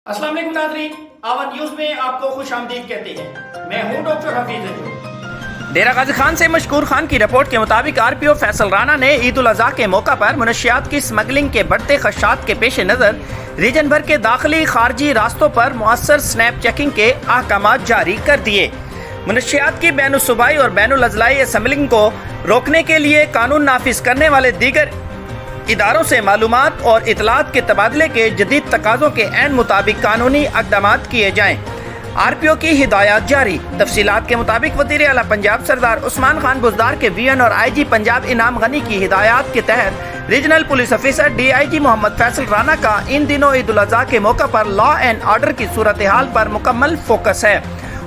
अस्सलाम वालेकुम नाज़रीन, आवाज़ न्यूज़ में आपको खुश आमदीद कहते हैं। मैं हूँ डॉक्टर हफीज अली। डेरा गाजी खान से मशकूर खान की रिपोर्ट के मुताबिक आरपीओ फैसल राना ने ईद उल अज़हा के मौका पर मनशियात की स्मगलिंग के बढ़ते खदशात के पेश नज़र रीजन भर के दाखिली खारजी रास्तों पर मुअस्सर स्नैप चेकिंग के अहकामात जारी कर दिए। मनशियात की बैनुल सूबाई और बैनुल अज़लाई स्मगलिंग को रोकने के लिए कानून नाफिज करने वाले दीगर इदारों से मालूमात और इतलात के तबादले के जदीद तकाज़ों के ऐन मुताबिक कानूनी इक़दामात किए जाएँ। आरपीओ की हिदायत जारी। तफसीलात के मुताबिक वज़ीर आला पंजाब सरदार उस्मान खान बुज़दार के वीएन और आईजी पंजाब इनाम गनी की हिदायत के तहत regional police officer DIG Mohammad Faisal Rana का इन दिनों ईद उल अज़हा के मौका पर लॉ एंड ऑर्डर की सूरत हाल पर मुकम्मल फोकस है।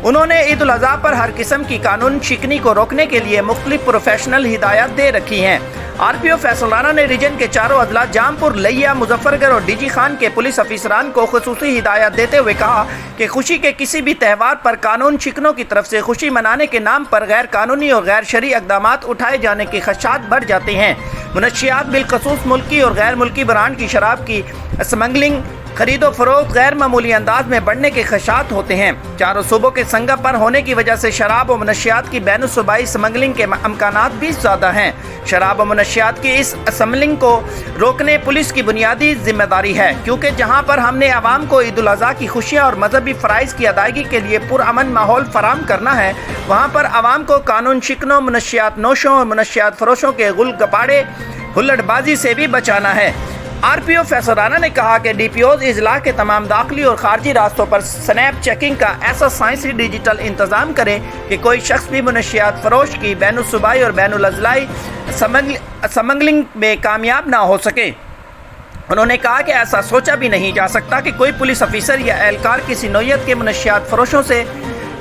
उन्होंने ईद उल अज़हा पर हर किस्म की कानून शिकनी को रोकने के लिए मुख्तलिफ प्रोफेशनल हिदायत दे रखी हैं। आरपीओ फैसल राना ने रीजन के चारों अजला जामपुर, लिया, मुजफ्फरगढ़ और डीजी खान के पुलिस अफसरान को खुसूसी हिदायत देते हुए कहा कि खुशी के किसी भी त्यौहार पर कानून शिकनों की तरफ से खुशी मनाने के नाम पर गैर कानूनी और गैर शरई इक़दामात उठाए जाने के खदशात बढ़ जाते हैं। मुनशियात बिलखसूस मुल्की और गैर मुल्की ब्रांड की शराब की स्मगलिंग, खरीदो फरोख्त गैर मामूली अंदाज में बढ़ने के खदशात होते हैं। चारों सूबों के संगम पर होने की वजह से शराब और मुनशियात की बैनुल सूबाई स्मगलिंग के अमकानात भी ज़्यादा हैं। शराब और मुनशियात की इस स्मगलिंग को रोकने पुलिस की बुनियादी जिम्मेदारी है, क्योंकि जहां पर हमने आवाम को ईद उल अज़हा की खुशियाँ और मजहबी फ़राइज़ की अदायगी के लिए पुरअमन माहौल फराहम करना है, वहाँ पर आवाम को कानून शिकनों, मुनशियात नोशों और मुनशियात फरोशों के गुल गपाड़े हुल्लड़बाजी से भी बचाना है। आरपीओ फैसल राना ने कहा कि डीपीओज इजला के तमाम दाखिली और खारजी रास्तों पर स्नैप चेकिंग का ऐसा साइंसी डिजिटल इंतजाम करें कि कोई शख्स भी मुनशियात फरोश की बैनुल सूबाई और बैनुल अज़लाई स्मगलिंग में कामयाब ना हो सके। उन्होंने कहा कि ऐसा सोचा भी नहीं जा सकता कि कोई पुलिस अफसर या एहलकार किसी नौयत के मुनशियात फरोशों से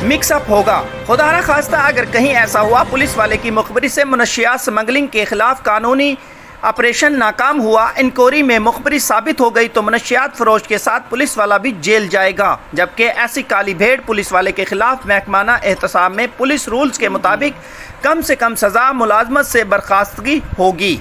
मिक्सअप होगा। खुदा न खास्ता अगर कहीं ऐसा हुआ, पुलिस वाले की मुखबरी से मुनशियात स्मगलिंग के खिलाफ कानूनी ऑपरेशन नाकाम हुआ, इंक्वायरी में मुखबरी साबित हो गई तो मुनशियात फरोश के साथ पुलिस वाला भी जेल जाएगा। जबकि ऐसी काली भेड़ पुलिस वाले के खिलाफ महकमाना एहतसाब में पुलिस रूल्स के मुताबिक कम से कम सज़ा मुलाजमत से बर्खास्तगी होगी।